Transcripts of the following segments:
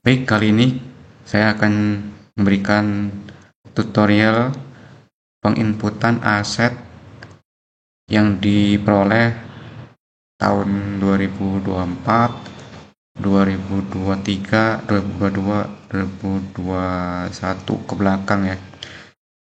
Baik, kali ini saya akan memberikan tutorial penginputan aset yang diperoleh tahun 2024, 2023, 2022, 2021 ke belakang ya.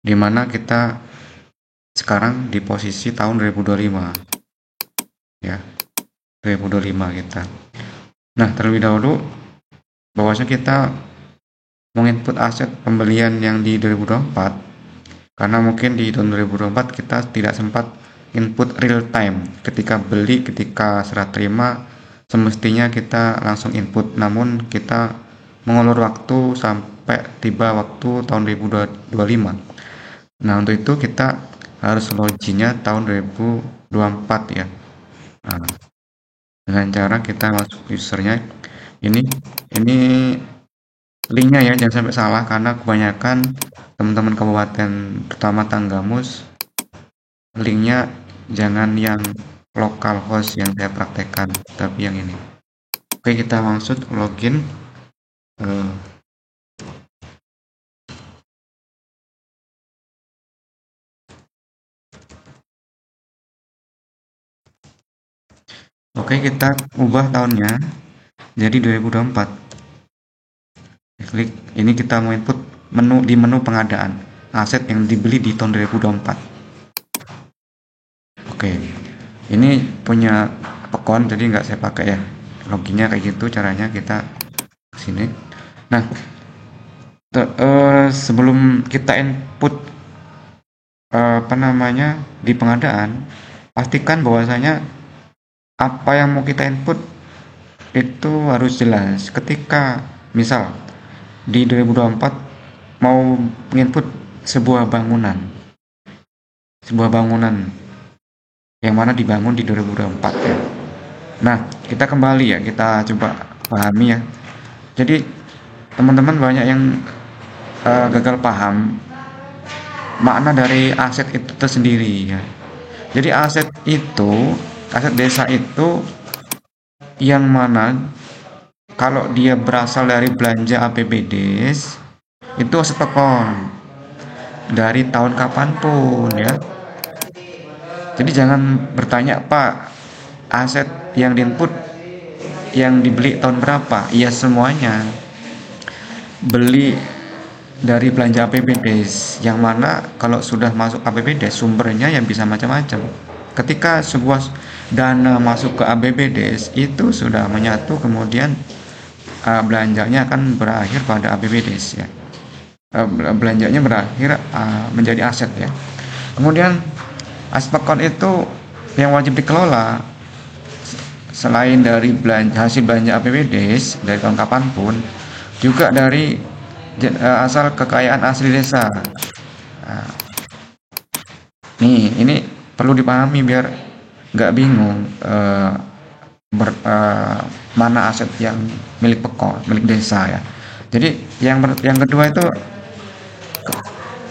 Dimana kita sekarang di posisi tahun 2025 ya, 2025 kita. Nah, terlebih dahulu bahwasanya kita menginput aset pembelian yang di 2024 karena mungkin di tahun 2024 kita tidak sempat input real time ketika beli, ketika serah terima semestinya kita langsung input, namun kita mengulur waktu sampai tiba waktu tahun 2025. Nah, untuk itu kita harus loginnya tahun 2024 ya. Nah, dengan cara kita masuk usernya ini linknya ya, jangan sampai salah karena kebanyakan teman-teman kabupaten terutama Tanggamus linknya jangan yang lokal host yang saya praktekkan, tapi yang ini. Oke, kita langsung login. Oke, kita ubah tahunnya jadi 2024. Klik ini, kita mau input di menu pengadaan aset yang dibeli di tahun 2024. Oke, ini punya Pekon jadi nggak saya pakai ya, loginnya kayak gitu caranya. Kita sini. Nah, sebelum kita input di pengadaan, pastikan bahwasanya apa yang mau kita input itu harus jelas. Ketika misal di 2024 mau menginput sebuah bangunan yang mana dibangun di 2024 ya. Nah, kita kembali ya, kita coba pahami ya. Jadi teman-teman banyak yang gagal paham makna dari aset itu tersendiri ya. Jadi aset desa itu yang mana kalau dia berasal dari belanja APBDes itu aset pekon dari tahun kapanpun ya. Jadi jangan bertanya, Pak, aset yang diinput yang dibeli tahun berapa? Iya, semuanya beli dari belanja APBDes, yang mana kalau sudah masuk APBDes sumbernya yang bisa macam-macam. Ketika sebuah dana masuk ke APBDes itu sudah menyatu, kemudian belanjanya akan berakhir pada APBDes ya. Belanjanya berakhir menjadi aset ya. Kemudian aset pekon itu yang wajib dikelola selain dari hasil belanja APBDes dari tahun kapanpun, juga dari asal kekayaan asli desa. Nah, ini perlu dipahami biar nggak bingung mana aset yang milik pekon, milik desa ya. Jadi yang kedua itu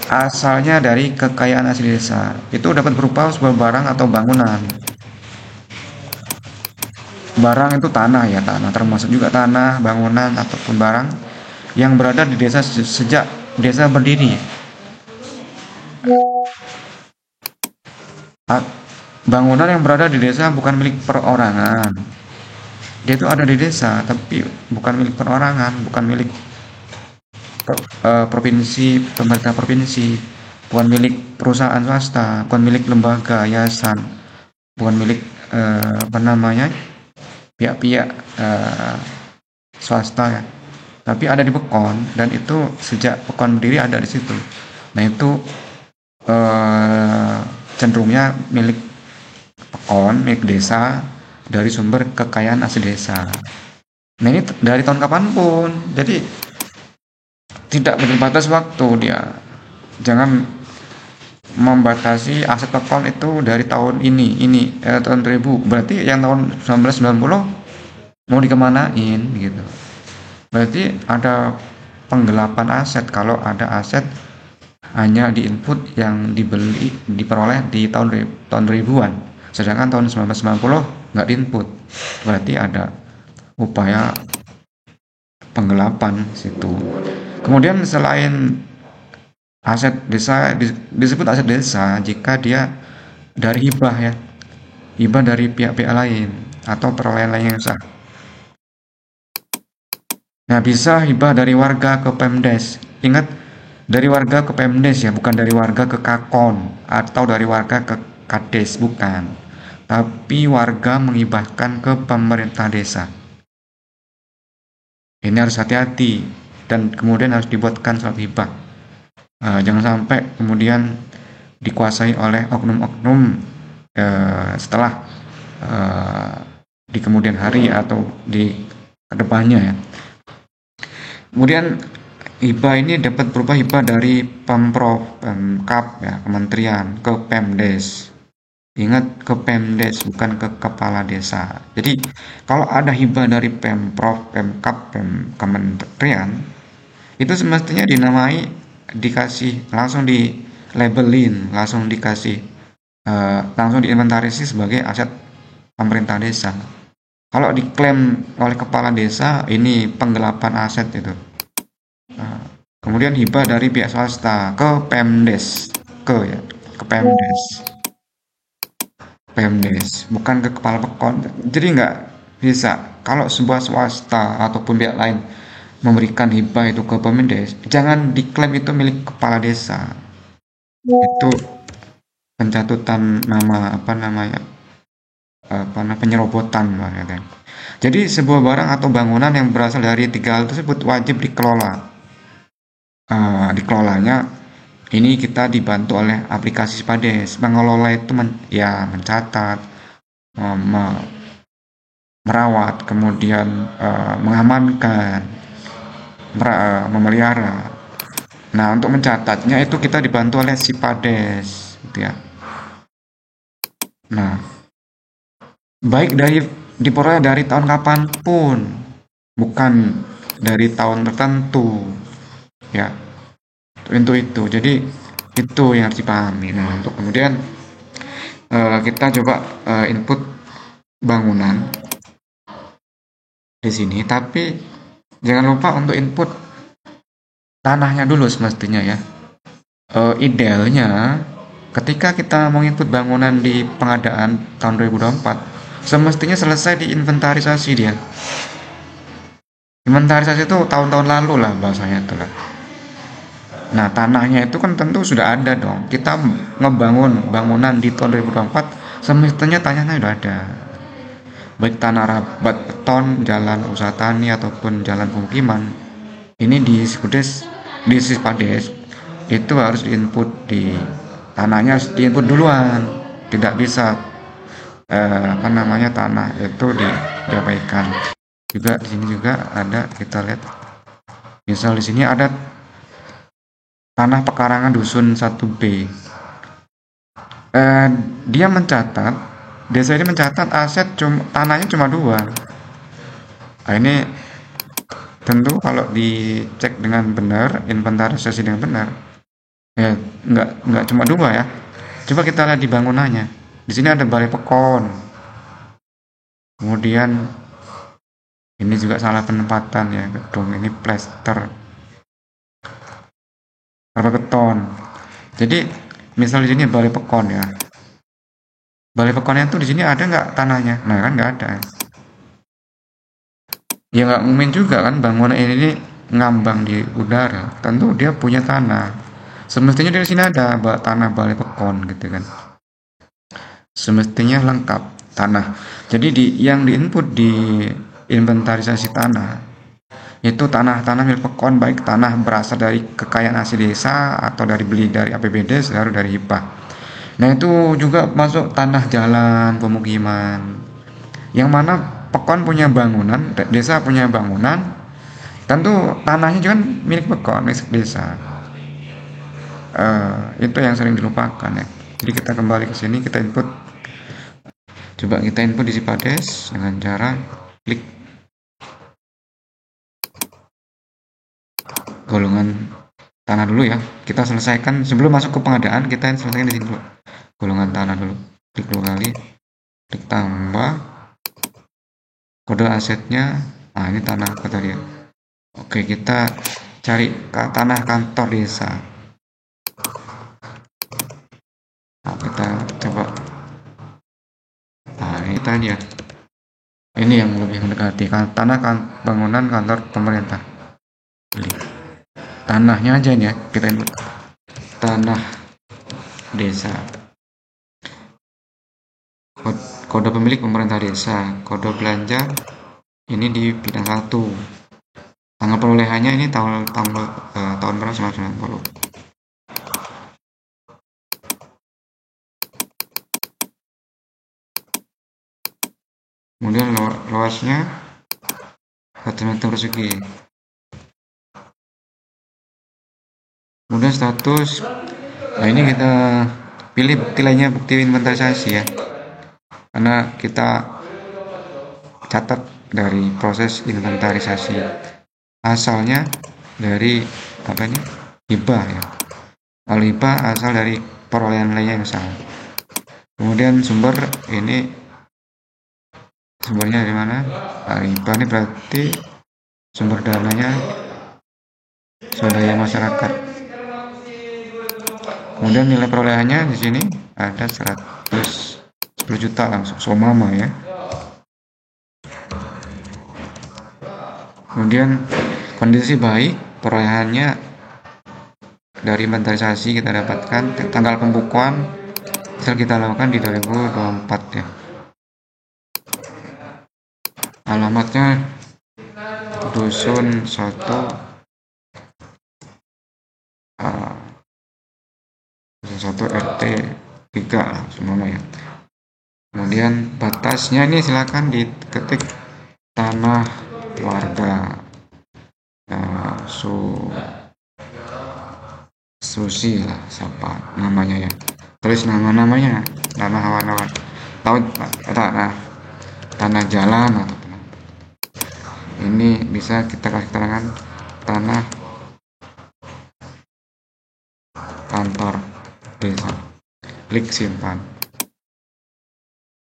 asalnya dari kekayaan asli desa. Itu dapat berupa sebuah barang atau bangunan. Barang itu tanah ya, tanah termasuk juga tanah, bangunan ataupun barang yang berada di desa sejak desa berdiri. Bangunan yang berada di desa bukan milik perorangan. Dia itu ada di desa tapi bukan milik perorangan, bukan milik provinsi, pemerintah provinsi, bukan milik perusahaan swasta, bukan milik lembaga, yayasan, bukan milik pihak-pihak swasta ya. Tapi ada di Pekon, dan itu sejak Pekon berdiri ada di situ. Nah, itu cenderungnya milik Pekon, milik desa, dari sumber kekayaan asli desa. Nah, ini dari tahun kapanpun, jadi tidak berbatas waktu dia. Jangan membatasi aset Pekon itu dari tahun ini tahun 2000, berarti yang tahun 1990 mau dikemanain gitu. Berarti ada penggelapan aset kalau ada aset hanya diinput yang diperoleh di tahun ribuan, sedangkan tahun 1990 nggak diinput. Berarti ada upaya penggelapan situ. Kemudian selain aset desa disebut aset desa jika dia dari hibah ya, hibah dari pihak-pihak lain atau perolehan lain yang sah. Nah, bisa hibah dari warga ke Pemdes. Ingat, dari warga ke Pemdes ya, bukan dari warga ke Kakon atau dari warga ke Kades, bukan. Tapi warga menghibahkan ke pemerintah desa. Ini harus hati-hati dan kemudian harus dibuatkan surat hibah. Jangan sampai kemudian dikuasai oleh oknum-oknum setelah eh, di kemudian hari atau di kedepannya ya. Kemudian hibah ini dapat berupa hibah dari Pemprov, Pemkap ya, kementerian ke Pemdes. Ingat, ke Pemdes bukan ke kepala desa. Jadi kalau ada hibah dari Pemprov, Pemkap, kementerian itu semestinya dinamai, dikasih langsung di labelin, langsung dikasih langsung diinventarisasi sebagai aset pemerintah desa. Kalau diklaim oleh kepala desa ini penggelapan aset itu. Nah, kemudian hibah dari pihak swasta ke Pemdes, ke Pemdes, Pemdes, bukan ke kepala pekon. Jadi nggak bisa. Kalau sebuah swasta ataupun pihak lain memberikan hibah itu ke Pemdes, jangan diklaim itu milik kepala desa. Itu pencatutan nama apa namanya penyerobotan kan. Jadi sebuah barang atau bangunan yang berasal dari tiga hal tersebut wajib dikelola. Dikelolanya ini kita dibantu oleh aplikasi Spades. Mengelola itu mencatat, merawat, kemudian mengamankan, memelihara. Nah, untuk mencatatnya itu kita dibantu oleh Spades, gitu ya. Nah, baik diperoleh dari tahun kapanpun, bukan dari tahun tertentu, ya. Untuk itu, jadi itu yang harus dipahami. Nah, untuk kemudian kita coba input bangunan di sini, tapi jangan lupa untuk input tanahnya dulu semestinya ya. Idealnya ketika kita mau input bangunan di pengadaan tahun 2024 semestinya selesai diinventarisasi dia. Inventarisasi itu tahun-tahun lalu lah bahasanya itu lah. Nah, tanahnya itu kan tentu sudah ada dong. Kita ngebangun bangunan di tahun 2024 semestinya tanahnya sudah ada. Baik tanah rabat, beton, jalan usaha tani ataupun jalan pemukiman. Ini di Sispades itu harus diinput di tanahnya, harus diinput duluan. Tidak bisa tanah itu diabaikan. Juga di sini juga ada, kita lihat. Misal di sini ada tanah pekarangan dusun 1B. Dia mencatat, desa ini mencatat aset tanahnya cuma 2. Nah, ini tentu kalau dicek dengan benar, inventarisasi dengan benar, ya nggak cuma 2 ya. Coba kita lihat di bangunannya. Di sini ada balai pekon. Kemudian ini juga salah penempatan ya, gedung ini plester beton. Jadi misal di sini balai pekon ya. Balai pekonnya tuh di sini ada nggak tanahnya? Nah kan nggak ada. Ya nggak mungkin juga kan bangunan ini ngambang di udara. Tentu dia punya tanah. Semestinya di sini ada tanah balai pekon gitu kan. Semestinya lengkap tanah. Jadi yang diinput di inventarisasi tanah itu tanah-tanah milik pekon, baik tanah berasal dari kekayaan asli desa atau dari beli dari APBD, selalu dari hibah. Nah itu juga masuk tanah jalan pemukiman, yang mana pekon punya bangunan, desa punya bangunan, tentu tanahnya juga milik pekon, milik desa. Itu yang sering dilupakan ya. Jadi kita kembali ke sini, kita input. Coba kita input di Sispades dengan cara klik golongan tanah dulu ya. Kita selesaikan sebelum masuk ke pengadaan, kita selesaikan di sini dulu. Golongan tanah dulu. Klik 2 kali. Klik tambah. Kode asetnya. Nah, ini tanah apa tadi ya? Oke, kita cari tanah kantor desa. Nah, kita coba. Nah, ini tadi ya. Ini yang lebih mendekati tanah bangunan kantor pemerintah. Beli. Tanahnya aja nih ya, kita input tanah desa. Kode pemilik pemerintah desa, kode belanja ini di bidang 1. Tanggal perolehannya ini tahun berapa? 1990. Kemudian luasnya 1 meter persegi. Kemudian status. Nah, ini kita pilih bukti lainnya, bukti inventarisasi ya. Karena kita catat dari proses inventarisasi. Asalnya dari hibah ya. Kalau hibah asal dari perolehan lainnya yang sama. Kemudian sumbernya dari mana? Hibah ini berarti sumber dananya swadaya masyarakat. Kemudian nilai perolehannya di sini ada 110 juta langsung somama ya. Kemudian kondisi baik, perolehannya dari inventarisasi kita dapatkan tanggal pembukuan misal kita lakukan di 2024 ya. Alamatnya Dusun 1 RT 3 semua ya. Kemudian batasnya ini silakan diketik tanah warga. Susi lah siapa namanya ya. Tulis namanya tanah awan-awan. Tanah jalan atau tanah. Ini bisa kita kasih keterangan tanah kantor desa. Klik simpan.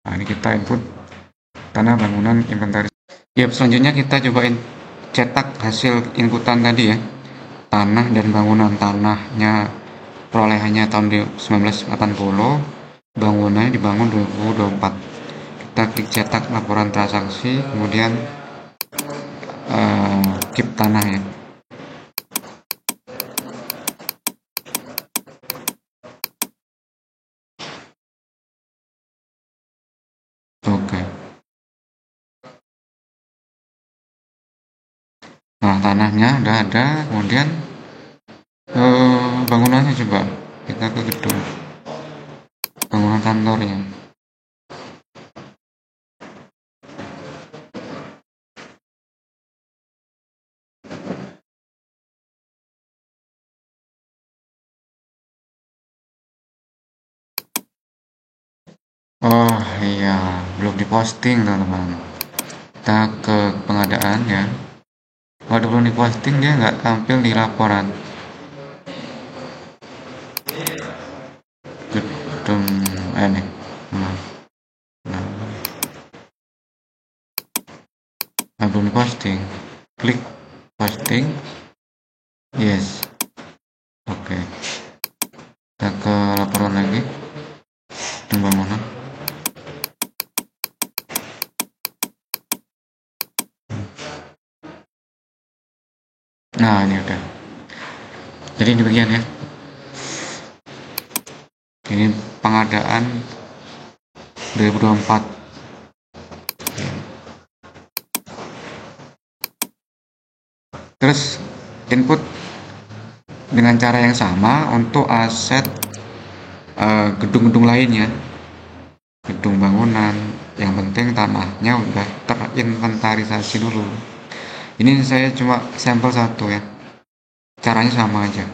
Nah, ini kita input tanah bangunan inventaris. Ya, selanjutnya kita cobain cetak hasil inputan tadi ya. Tanah dan bangunan. Tanahnya perolehannya tahun 1980, bangunannya dibangun 2024. Kita klik cetak laporan transaksi, kemudian keep tanah ya. Oke. Nah, tanahnya udah ada, kemudian bangunannya coba kita ke gedung bangunan kantornya. Oh iya, belum diposting teman-teman. Kita ke pengadaan ya. Kalau belum diposting dia nggak tampil di laporan. Gedung ini. Belum diposting. Klik posting. Yes. Oke. Kita ke laporan lagi. Gedung bangunan. Nah, ini udah. Jadi ini bagian ya. Ini pengadaan 2024. Terus input dengan cara yang sama untuk aset gedung-gedung lainnya. Gedung bangunan, yang penting tanahnya udah terinventarisasi dulu. Ini saya cuma sampel 1 ya. Caranya sama aja.